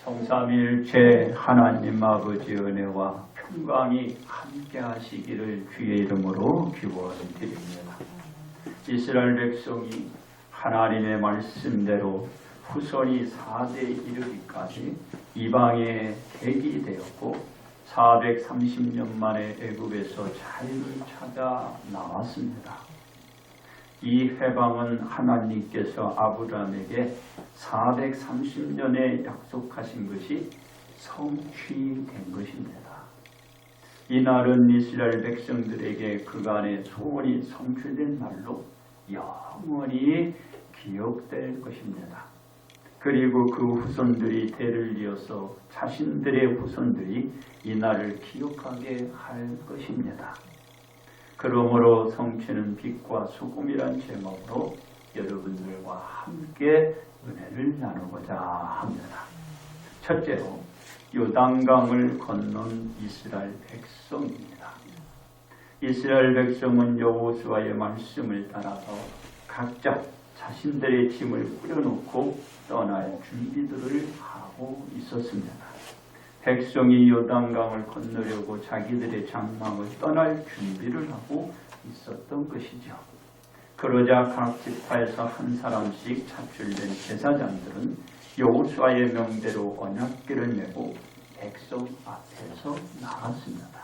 성삼위일체 하나님 아버지 은혜와 평강이 함께 하시기를 주의 이름으로 기원드립니다. 이스라엘 백성이 하나님의 말씀대로 후손이 4대 이르기까지 이방에 개기 되었고 430년 만에 애굽에서 자유를 찾아 나왔습니다. 이 해방은 하나님께서 아브라함에게 430년에 약속하신 것이 성취된 것입니다. 이날은 이스라엘 백성들에게 그간의 소원이 성취된 날로 영원히 기억될 것입니다. 그리고 그 후손들이 대를 이어서 자신들의 후손들이 이날을 기억하게 할 것입니다. 그러므로 성취는 빛과 소금이란 제목으로 여러분들과 함께 은혜를 나누고자 합니다. 첫째로 요단강을 건넌 이스라엘 백성입니다. 이스라엘 백성은 여호수아의 말씀을 따라서 각자 자신들의 짐을 꾸려놓고 떠날 준비들을 하고 있었습니다. 백성이 요단강을 건너려고 자기들의 장막을 떠날 준비를 하고 있었던 것이죠. 그러자 각 지파에서 한 사람씩 차출된 제사장들은 여호수아의 명대로 언약궤를 메고 백성 앞에서 나갔습니다.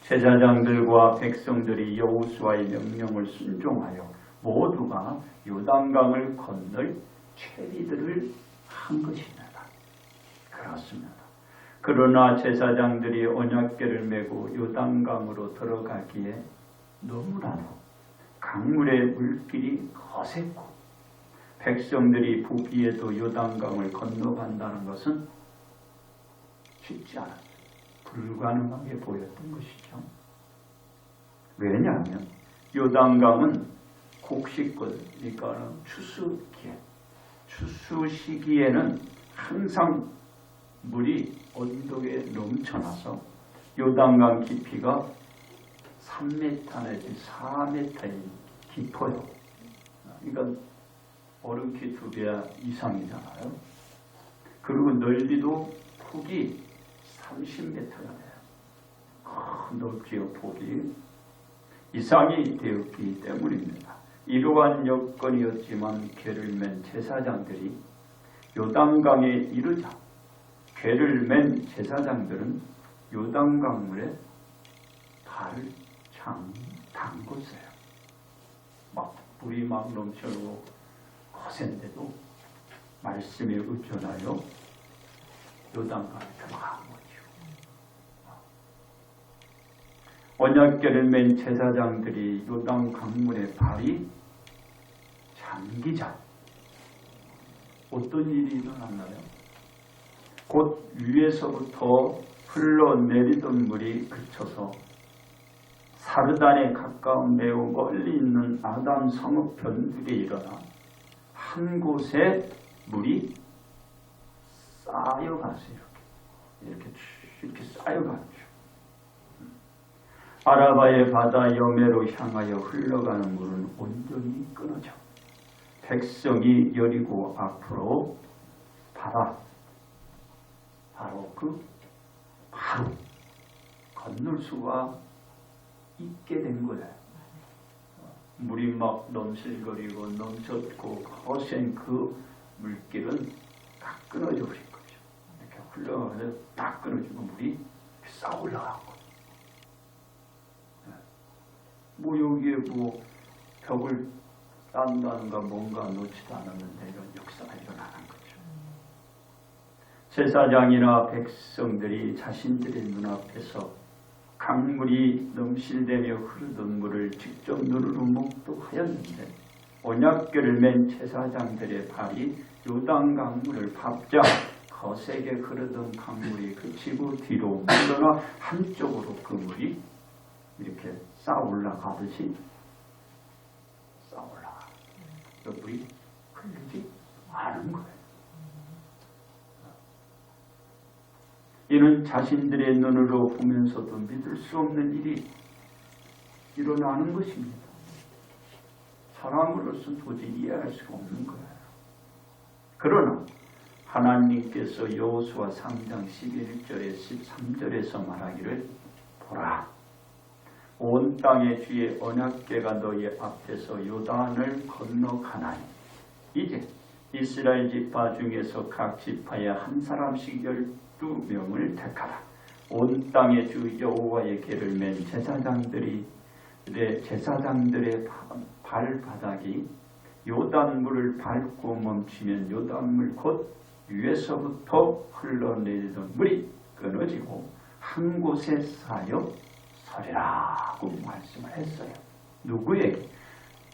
제사장들과 백성들이 여호수아의 명령을 순종하여 모두가 요단강을 건널 최리들을 한 것입니다. 그렇습니다. 그러나 제사장들이 언약궤를 메고 요단강으로 들어가기에 너무나도 강물의 물길이 거셌고 백성들이 보기에도 요단강을 건너간다는 것은 쉽지 않았어요. 불가능하게 보였던 것이죠. 왜냐하면 요단강은 곡식꽃, 그러니까 추수 시기에는 항상 물이 언덕에 넘쳐나서 요단강 깊이가 3m 내지 4m 깊어요. 그러니까 얼음키 2배 이상이잖아요. 그리고 넓이도 폭이 30m가 돼요. 넓지요, 폭이. 이상이 되었기 때문입니다. 이러한 여건이었지만 궤를 맨 제사장들이 요단강에 이르자 궤를 맨 제사장들은 요단강물에 발을 담궜어요. 물이 막 넘쳐오고 거센데도 말씀에 의존하여 요단강에 들어간 거죠. 언약궤를 맨 제사장들이 요단강물에 발이 잠기자 어떤 일이 일어났나요? 곧 위에서부터 흘러내리던 물이 그쳐서 사르단에 가까운 매우 멀리 있는 아담 성읍 변두리에 일어나 한 곳에 물이 쌓여갔어요. 이렇게 쌓여갔죠. 아라바의 바다 여매로 향하여 흘러가는 물은 온전히 끊어져 백성이 여리고 앞으로 바로 건널 수가 있게 된 거예요. 물이 막 넘실거리고 넘쳤고 거센 그 물길은 다 끊어져 버린 거죠. 이렇게 흘러가서 다 끊어지고 물이 싹 올라가고. 여기에 벽을 딴다는가 뭔가 놓지도 않았는데 이런 역사가 일어나는 거죠. 제사장이나 백성들이 자신들의 눈앞에서 강물이 넘실대며 흐르던 물을 직접 눈으로 목도하였는데 언약궤를 맨 제사장들의 발이 요단강물을 밟자 거세게 흐르던 강물이 그치고 뒤로 물러나 한쪽으로 그 물이 이렇게 쌓아 올라가듯이 쌓아 올라가. 그 물이 흘리지 않은 거예요. 이는 자신들의 눈으로 보면서도 믿을 수 없는 일이 일어나는 것입니다. 사람으로서는 도저히 이해할 수가 없는 거예요. 그러나 하나님께서 여호수아 3장 11절에 13절에서 말하기를 보라 온 땅의 주의 언약궤가 너희 앞에서 요단을 건너가나니 이제 이스라엘 지파 중에서 각 지파에 한 사람씩 12명을 택하라. 온 땅의 주 여호와의 궤를 맨 제사장들의 발바닥이 요단물을 밟고 멈추면 요단물 곧 위에서부터 흘러내리던 물이 끊어지고 한 곳에 쌓여 서리라고 말씀을 했어요. 누구에게?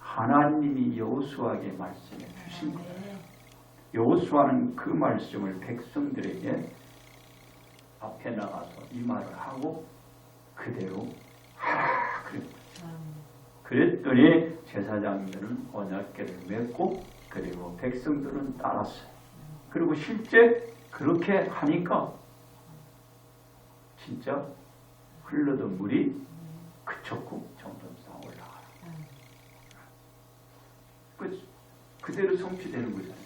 하나님이 여호수아에게 말씀해 주신 거예요. 여호수아는 그 말씀을 백성들에게 앞에 나가서 이 말을 하고 그대로 하라 그랬더니 제사장들은 언약궤를 맺고 그리고 백성들은 따랐어요. 그리고 실제 그렇게 하니까 진짜 흘러던 물이 그쳤고 점점 올라가라. 그대로 성취되는 거잖아요.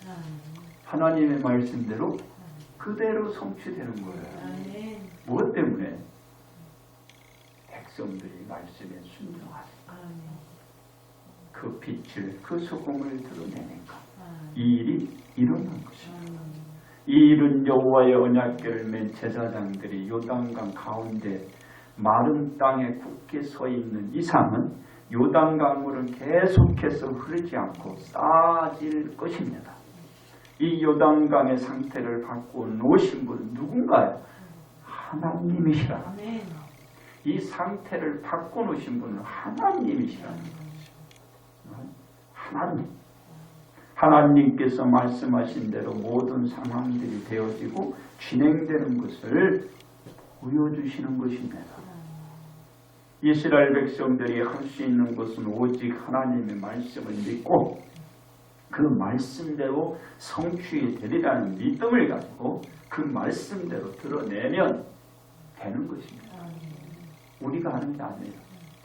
하나님의 말씀대로 그대로 성취되는 거예요. 무엇 때문에? 백성들이 말씀에 순종하니까. 그 빛을, 그 소금을 드러내니까 이 일이 일어난 것입니다. 이 일은 여호와의 언약궤를 맨 제사장들이 요단강 가운데 마른 땅에 굳게 서 있는 이상은 요단강물은 계속해서 흐르지 않고 쏟아질 것입니다. 이 요단강의 상태를 바꾸어 놓으신 분은 누군가요? 하나님이시라. 이 상태를 바꿔 놓으신 분은 하나님이시라는 거죠. 하나님께서 말씀하신 대로 모든 상황들이 되어지고 진행되는 것을 보여주시는 것입니다. 이스라엘 백성들이 할 수 있는 것은 오직 하나님의 말씀을 믿고 그 말씀대로 성취이 되리라는 믿음을 가지고 그 말씀대로 드러내면 되는 것입니다. 우리가 하는 게 아니에요.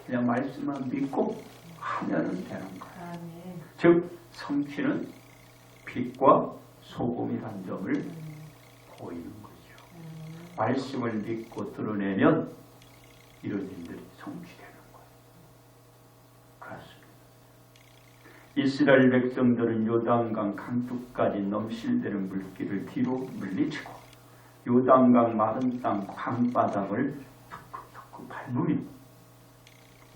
그냥 말씀만 믿고 하면 되는 거예요. 즉 성취는 빛과 소금이라는 점을 보이는 거죠. 말씀을 믿고 드러내면 이런 일들이 성취되는 거예요. 그렇습니다. 이스라엘 백성들은 요단강 강둑까지 넘실대는 물길을 뒤로 물리치고 요단강 마른 땅 강바닥을 툭툭툭 밟으며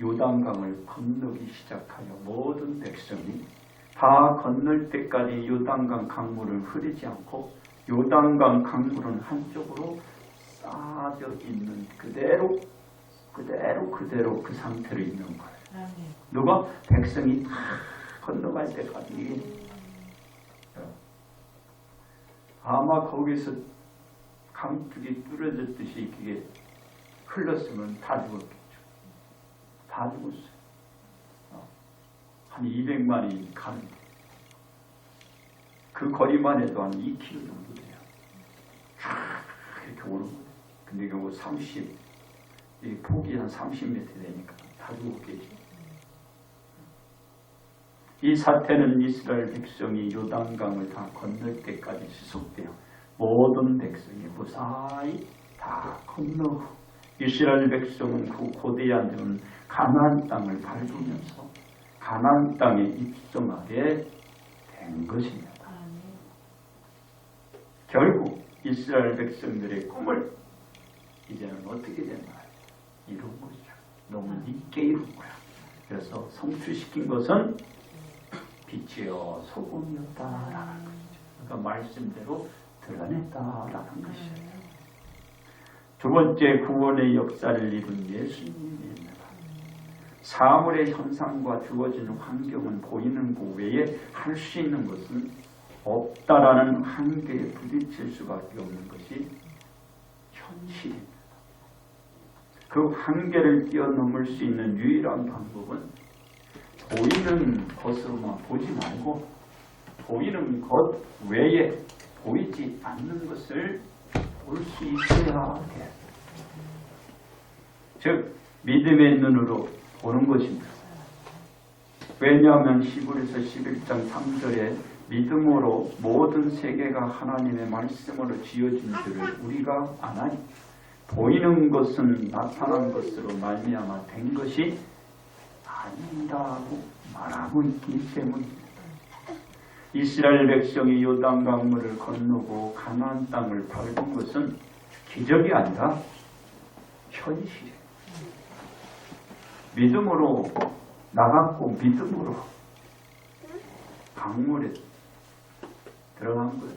요단강을 건너기 시작하여 모든 백성이 다 건널 때까지 요단강 강물은 흐르지 않고 요단강 강물은 한쪽으로 쌓여 있는 그대로 그 상태로 있는 거예요. 누가? 백성이 다 건너갈 때까지. 아마 거기서 강둑이 뚫어졌듯이 그게 흘렀으면 다 죽었겠죠. 다 죽었어요. 한 200만이 가는데 그 거리만 해도 한 2km 정도 돼요. 이렇게 오는 거예요. 근데 결국 이 폭이 한 30m 되니까 다 죽었겠죠. 이 사태는 이스라엘 백성이 요단강을 다 건널 때까지 지속되어 모든 백성이 무사히 다 건너고 이스라엘 백성은 그 고대한 가나안 땅을 밟으면서 가나안 땅에 입성하게 된 것입니다. 결국 이스라엘 백성들의 꿈을 이제는 어떻게 됐나요? 이룬 거죠. 너무 늦게 이룬 거야. 그래서 성취시킨 것은 빛이요 소금이었다라는 거죠. 그러니까 말씀대로 드러냈다라는 것이에요. 두 번째 구원의 역사를 이룬 예수님입니다. 사물의 현상과 주어지는 환경은 보이는 것 외에 할 수 있는 것은 없다라는 한계에 부딪힐 수밖에 없는 것이 현실입니다. 그 한계를 뛰어넘을 수 있는 유일한 방법은 보이는 것으로만 보지 말고 보이는 것 외에 보이지 않는 것을 볼 수 있어야 해요. 즉 믿음의 눈으로 보는 것입니다. 왜냐하면 히브리서 11장 3절에 믿음으로 모든 세계가 하나님의 말씀으로 지어진 줄을 우리가 아나니 보이는 것은 나타난 것으로 말미암아 된 것이 아니라고 말하고 있기 때문입니다. 이스라엘 백성이 요단 강물을 건너고 가나안 땅을 밟은 것은 기적이 아니라 현실이에요. 믿음으로 나갔고 믿음으로 강물에 들어간 거예요.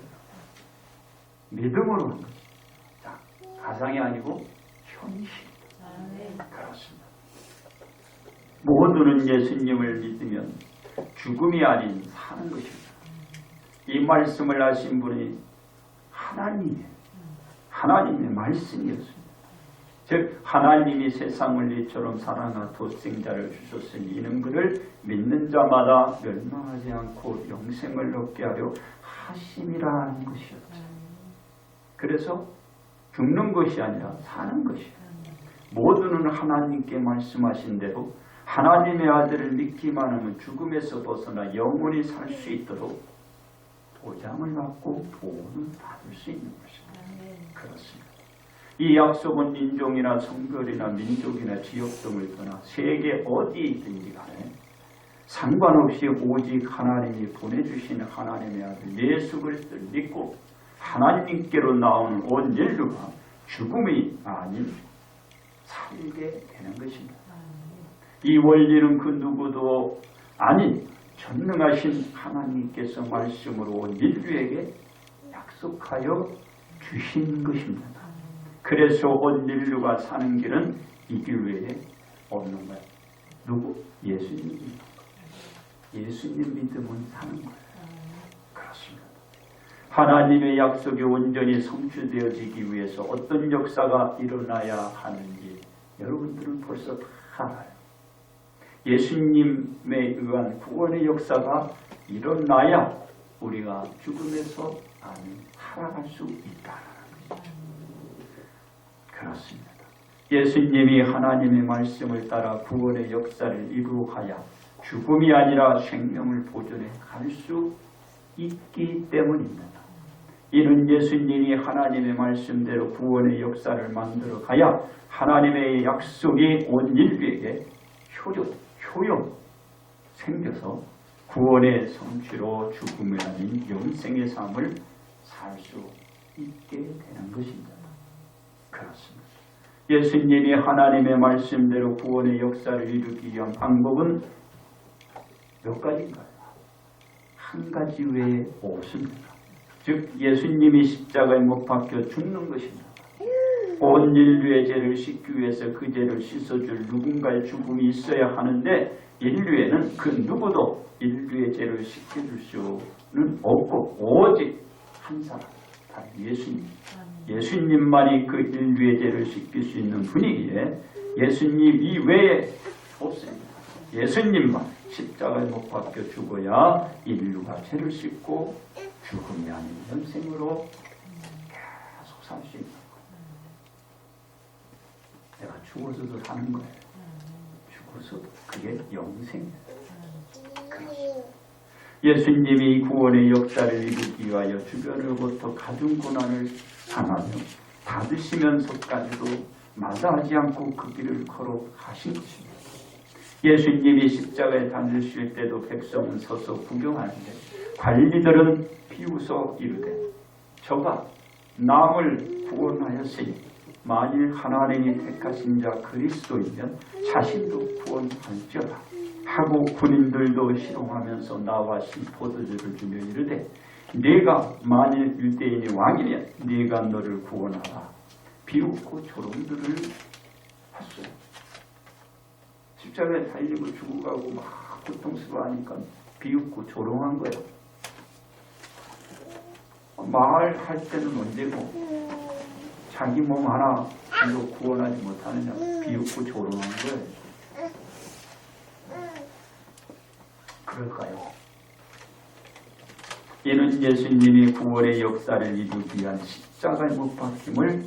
믿음으로 한 거예요. 자, 가상이 아니고 현실. 그렇습니다. 모두는 예수님을 믿으면 죽음이 아닌 사는 것입니다. 이 말씀을 하신 분이 하나님의 말씀이었습니다. 즉 하나님이 세상을 이처럼 사랑하 독생자를 주셨으니 이는 그를 믿는 자마다 멸망하지 않고 영생을 얻게 하려 하심이라는 것이었죠. 그래서 죽는 것이 아니라 사는 것이에요. 모두는 하나님께 말씀하신 대로 하나님의 아들을 믿기만 하면 죽음에서 벗어나 영원히 살 수 있도록 보장을 받고 보호를 받을 수 있는 것입니다. 그렇습니다. 이 약속은 인종이나 성별이나 민족이나 지역 등을 떠나 세계 어디에 있든지 간에 상관없이 오직 하나님이 보내주신 하나님의 아들 예수 그리스도를 믿고 하나님께로 나오는 온 인류가 죽음이 아닌 살게 되는 것입니다. 이 원리는 그 누구도 아닌 전능하신 하나님께서 말씀으로 온 인류에게 약속하여 주신 것입니다. 그래서 온 인류가 사는 길은 이 길 외에 없는 거예요. 누구? 예수님. 예수님 믿으면 사는 거예요. 그렇습니다. 하나님의 약속이 온전히 성취되어지기 위해서 어떤 역사가 일어나야 하는지 여러분들은 벌써 다 알아요. 예수님에 의한 구원의 역사가 일어나야 우리가 죽음에서 아닌 살아갈 수 있다는 것이죠. 그렇습니다. 예수님이 하나님의 말씀을 따라 구원의 역사를 이루어야 죽음이 아니라 생명을 보존해 갈 수 있기 때문입니다. 이는 예수님이 하나님의 말씀대로 구원의 역사를 만들어 가야 하나님의 약속이 온 인류에게 효용 생겨서 구원의 성취로 죽음이 아닌 영생의 삶을 살 수 있게 되는 것입니다. 그렇습니다. 예수님이 하나님의 말씀대로 구원의 역사를 이루기 위한 방법은 몇 가지인가요? 한 가지 외에 없습니다. 즉 예수님이 십자가에 못 박혀 죽는 것입니다. 온 인류의 죄를 씻기 위해서 그 죄를 씻어줄 누군가의 죽음이 있어야 하는데 인류에는 그 누구도 인류의 죄를 씻겨줄 수는 없고 오직 한 사람, 다 예수님. 예수님만이 그 인류의 죄를 씻길 수 있는 분이기에 예수님 이외에 없습니다. 예수님만 십자가에 못 박혀 죽어야 인류가 죄를 씻고 죽음이 아닌 영생으로 계속 살 수 있는 거예요. 내가 죽어서도 사는 거예요. 죽어서도 그게 영생이에요. 예수님이 구원의 역사를 이루기 위하여 주변으로부터 가중 고난을 당하며 받으시면서까지도 마다하지 않고 그 길을 걸어가신 것입니다. 예수님이 십자가에 달리실 때도 백성은 서서 구경하는데 관리들은 비웃어 이르되 저가 남을 구원하였으니 만일 하나님이 택하신 자 그리스도이면 자신도 구원할지어다 하고 군인들도 희롱하면서 나와 포도주를 주며 이르되 네가 만일 유대인이 왕이면 네가 너를 구원하라 비웃고 조롱들을 했어요. 십자가에 달리고 죽어가고 막 고통스러워하니까 비웃고 조롱한 거예요. 말할 때는 언제고 자기 몸 하나 이거 구원하지 못하느냐 비웃고 조롱한 거예요. 그럴까요? 이는 예수님이 구원의 역사를 이루기 위한 십자가에 못 박힘을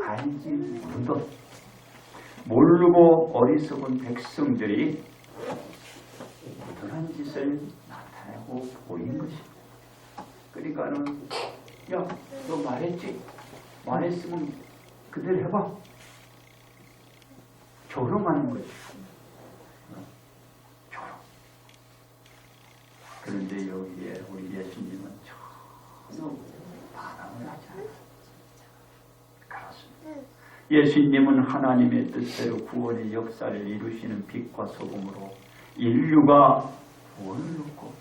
알지 못하던 모르고 어리석은 백성들이 부당한 짓을 나타내고 하고 보인 것입니다. 그러니까는 야, 너 말했지? 말했으면 그대로 해봐. 조롱하는 거지. 조롱. 그런데 여기에 우리 예수님은 전혀 반항을 하지 않아요. 그렇습니다. 예수님은 하나님의 뜻대로 구원의 역사를 이루시는 빛과 소금으로 인류가 구원을 얻고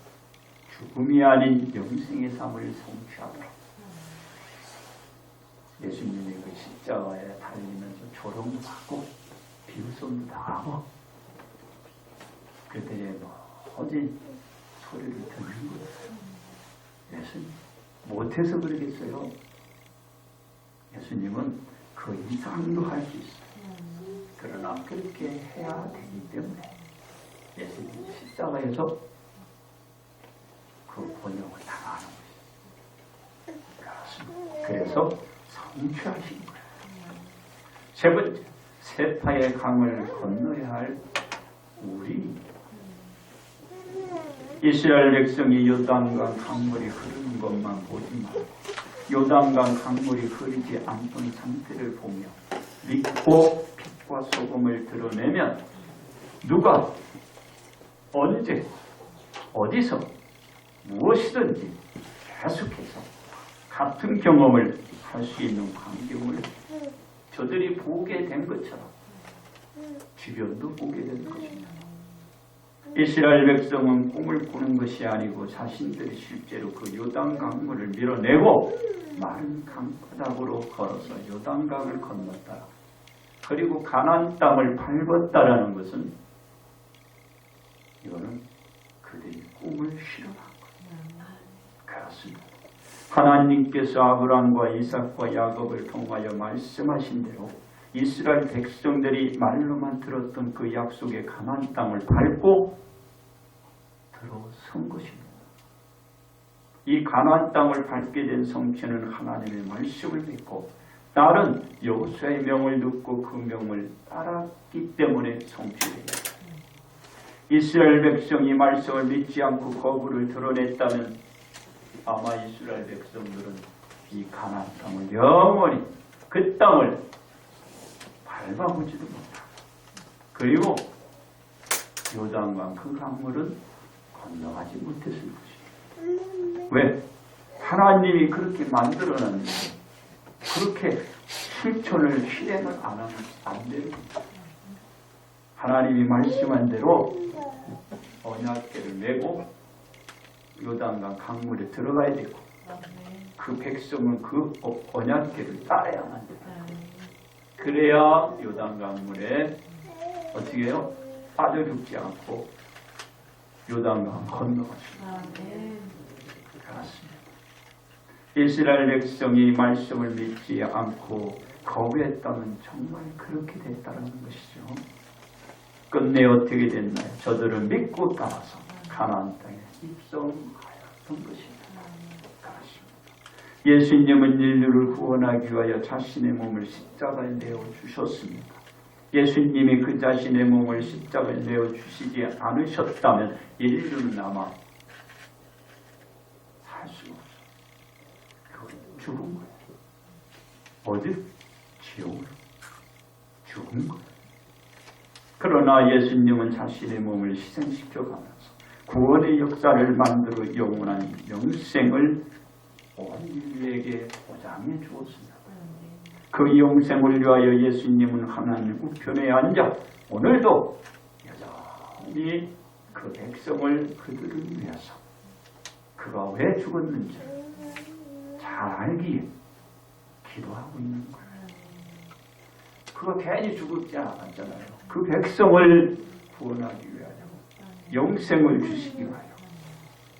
죽음이 아닌 영생의 삶을 성취하도록 예수님이 그 십자가에 달리면서 조롱도 받고 비웃음도 당하고 그들의 모든 소리를 듣는 거예요. 예수님 못해서 그러겠어요? 예수님은 그 이상도 할 수 있어요. 그러나 그렇게 해야 되기 때문에 예수님이 십자가에서 그 번영을 당하는 것입니다. 그래서 성취하신 거예요. 세 번째, 세파의 강을 건너야 할 우리 이스라엘 백성이 요단강 강물이 흐르는 것만 보지 말고 요단강 강물이 흐르지 않던 상태를 보며 믿고 빛과 소금을 드러내면 누가 언제 어디서 무엇이든지 계속해서 같은 경험을 할 수 있는 환경을 저들이 보게 된 것처럼 주변도 보게 된 것입니다. 이스라엘 백성은 꿈을 꾸는 것이 아니고 자신들이 실제로 그 요단 강물을 밀어내고 마른 강바닥으로 걸어서 요단강을 건넜다. 그리고 가나안 땅을 밟았다라는 것은 이거는 그들이 꿈을 실현한 거예요. 그렇습니다. 하나님께서 아브라함과 이삭과 야곱을 통하여 말씀하신 대로 이스라엘 백성들이 말로만 들었던 그 약속의 가나안 땅을 밟고 들어선 것입니다. 이 가나안 땅을 밟게 된 성취는 하나님의 말씀을 믿고 딸은 여호수아의 명을 듣고 그 명을 따랐기 때문에 성취되었습니다. 이스라엘 백성이 말씀을 믿지 않고 거부를 드러냈다면 아마 이스라엘 백성들은 이 가나안 땅을 영원히 그 땅을 밟아보지도 못하고 그리고 요단강 그 강물은 건너가지 못했을 것입니다. 왜? 하나님이 그렇게 만들어놨는데 그렇게 실천을 실행을 안 하면 안 되는 겁니다. 하나님이 말씀한 대로 언약궤를 메고 요단강 강물에 들어가야 되고 그 백성은 그 언약궤를 따라야만 돼요. 그래야 요단강물에 어떻게 해요? 빠져 죽지 않고 요단강 건너갔습니다. 그렇습니다. 이스라엘 백성이 말씀을 믿지 않고 거부했다면 정말 그렇게 됐다는 것이죠. 끝내 어떻게 됐나요? 저들은 믿고 따라서 가나안 땅에 입성하였던 것입니다. 그렇습니다. 예수님은 인류를 구원하기 위하여 자신의 몸을 십자가에 내어주셨습니다. 예수님이 그 자신의 몸을 십자가에 내어주시지 않으셨다면 인류는 아마 살 수가 없어요. 그건 죽은 거예요. 어디? 지옥으로 죽은 거예요. 그러나 예수님은 자신의 몸을 희생시켜가면서 구원의 역사를 만들어 영원한 영생을 온 인류에게 보장해 주었습니다. 그 영생을 위하여 예수님은 하나님 우편에 앉아 오늘도 여전히 그 백성을 그들을 위해서 그가 왜 죽었는지 잘 알기에 기도하고 있는 거예요. 그가 괜히 죽었지 않았잖아요. 그 백성을 구원하기 위하여 영생을 주시기 위하여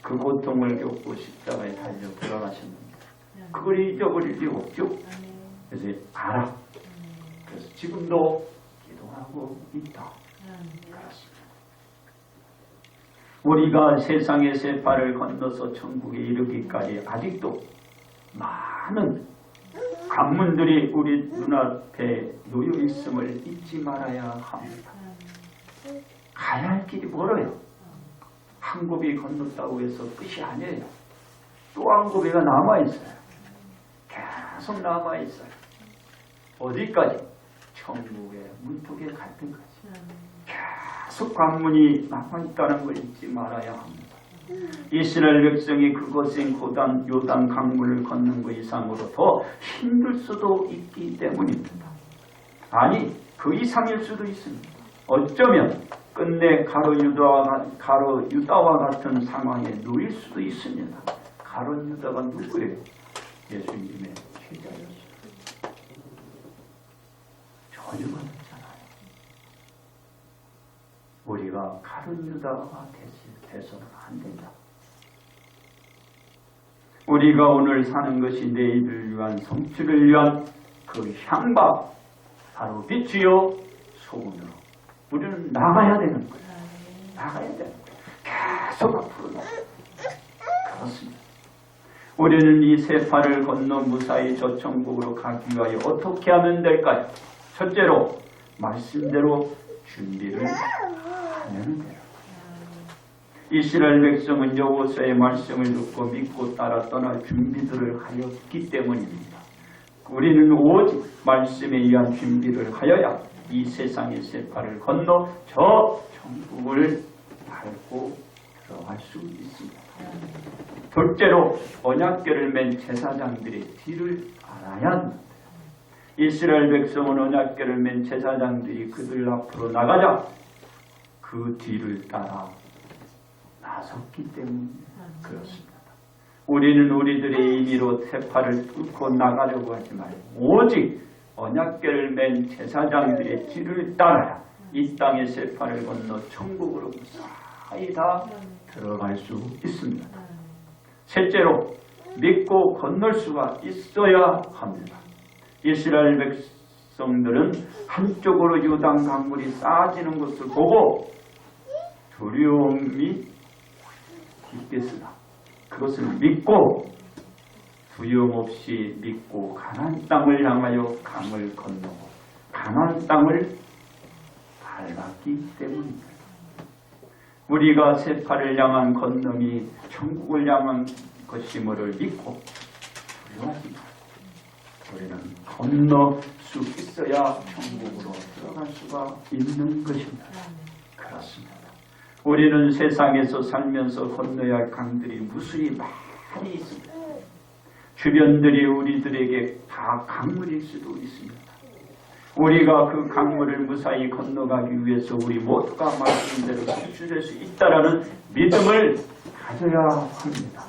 그 고통을 겪고 십자가에 달려 돌아가셨는데 그걸 잊어버릴 리 없죠. 그래서 알아. 그래서 지금도 기도하고 있다. 그렇습니다. 우리가 세상의 세파를 건너서 천국에 이르기까지 아직도 많은 관문들이 우리 눈앞에 놓여 있음을 잊지 말아야 합니다. 가야 할 길이 멀어요. 한 고비 건넜다고 해서 끝이 아니에요. 또 한 고비가 남아있어요. 계속 남아있어요. 어디까지? 천국의 문턱에 갈 때까지. 계속 관문이 남아있다는 걸 잊지 말아야 합니다. 이스라엘 백성이 그것인 고단 요단 강물을 걷는 것 이상으로 더 힘들 수도 있기 때문입니다. 아니 그 이상일 수도 있습니다. 어쩌면 끝내 가로 유다와 같은 상황에 놓일 수도 있습니다. 가로 유다가 누구예요? 예수님의 제자였어요. 전혀 받았잖아요. 우리가 가로 유다가 돼서는 안 된다. 우리가 오늘 사는 것이 내일을 위한 성취를 위한 그 향방 바로 빛이요 소금으로 우리는 나가야 되는 거예요. 나가야 되는 거예요. 계속 앞으로 나가요. 그렇습니다. 우리는 이 세파를 건너 무사히 저 천국으로 가기 위하여 어떻게 하면 될까요? 첫째로 말씀대로 준비를 하면 돼요. 이스라엘 백성은 여호수아의 말씀을 듣고 믿고 따라 떠날 준비들을 하였기 때문입니다. 우리는 오직 말씀에 의한 준비를 하여야 이 세상의 세파를 건너 저 천국을 밟고 들어갈 수 있습니다. 둘째로 언약궤를 맨 제사장들의 뒤를 알아야 합니다. 이스라엘 백성은 언약궤를 맨 제사장들이 그들 앞으로 나가자 그 뒤를 따라 나섰기 때문에 그렇습니다. 우리는 우리들의 임의로 세파를 뚫고 나가려고 하지 말고 오직 언약궤를 맨 제사장들의 뒤를 따라야 이 땅의 세파를 건너 천국으로 무사히 다 들어갈 수 있습니다. 셋째로 믿고 건널 수가 있어야 합니다. 이스라엘 백성들은 한쪽으로 요단 강물이 쏟아지는 것을 보고 두려움이 있겠으나 그것을 믿고 두려움 없이 믿고 가나안 땅을 향하여 강을 건너고 가나안 땅을 밟았기 때문입니다. 우리가 세파를 향한 건너이 천국을 향한 것임을 믿고 두려워하지 말고 우리는 건너 수 있어야 천국으로 들어갈 수가 있는 것입니다. 그렇습니다. 우리는 세상에서 살면서 건너야 할 강들이 무수히 많이 있습니다. 주변들이 우리들에게 다 강물일 수도 있습니다. 우리가 그 강물을 무사히 건너가기 위해서 우리 모두가 말씀대로 성취될 수 있다라는 믿음을 가져야 합니다.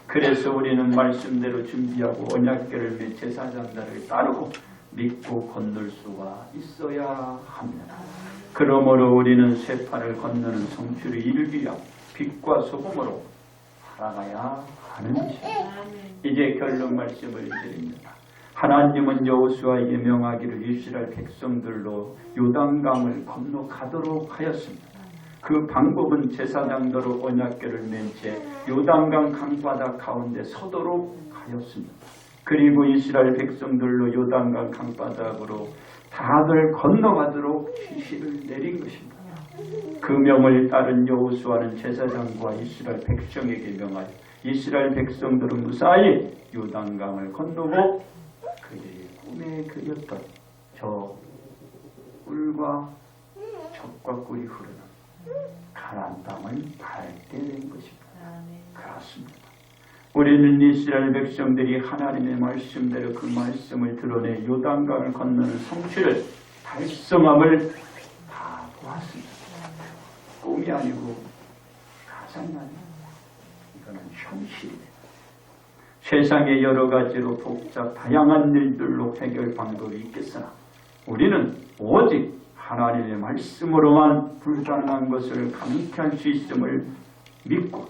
그래서 우리는 말씀대로 준비하고 언약궤를 맨 제사장들을 따르고 믿고 건널 수가 있어야 합니다. 그러므로 우리는 세파를 건너는 성취를 이루기 위한 빛과 소금으로 살아가야 하는 것입니다. 이제 결론 말씀을 드립니다. 하나님은 여호수아에게 명하기를 이스라엘 백성들로 요단강을 건너가도록 하였습니다. 그 방법은 제사장들로 언약궤를 맨 채 요단강 강바다 가운데 서도록 하였습니다. 그리고 이스라엘 백성들로 요단강 강바닥으로 다들 건너가도록 지시를 내린 것입니다. 그 명을 따른 여호수아는 제사장과 이스라엘 백성에게 명하여 이스라엘 백성들은 무사히 요단강을 건너고 그들이 꿈에 그렸던 저 꿀과 젖과 꿀이 흐르는 가나안 땅을 밟게 된 것입니다. 그렇습니다. 우리는 이스라엘 백성들이 하나님의 말씀대로 그 말씀을 드러내 요단강을 건너는 성취를 달성함을 다 보았습니다. 꿈이 아니고 가상이 아니고 이거는 현실입니다. 세상에 여러 가지로 복잡 다양한 일들로 해결 방법이 있겠으나 우리는 오직 하나님의 말씀으로만 불가능한 것을 가능케 할 수 있음을 믿고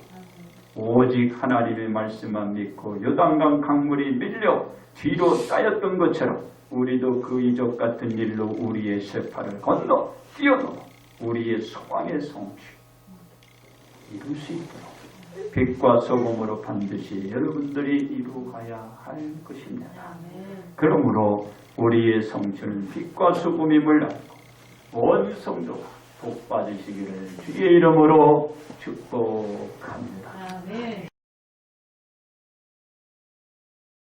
오직 하나님의 말씀만 믿고 요단강 강물이 밀려 뒤로 쌓였던 것처럼 우리도 그 이적 같은 일로 우리의 세파를 건너 뛰어넘어 우리의 소망의 성취 이룰 수 있도록 빛과 소금으로 반드시 여러분들이 이루어가야 할 것입니다. 그러므로 우리의 성취는 빛과 소금임을 알고 온 성도가 복 받으시기를 주의 이름으로 축복합니다. 아멘.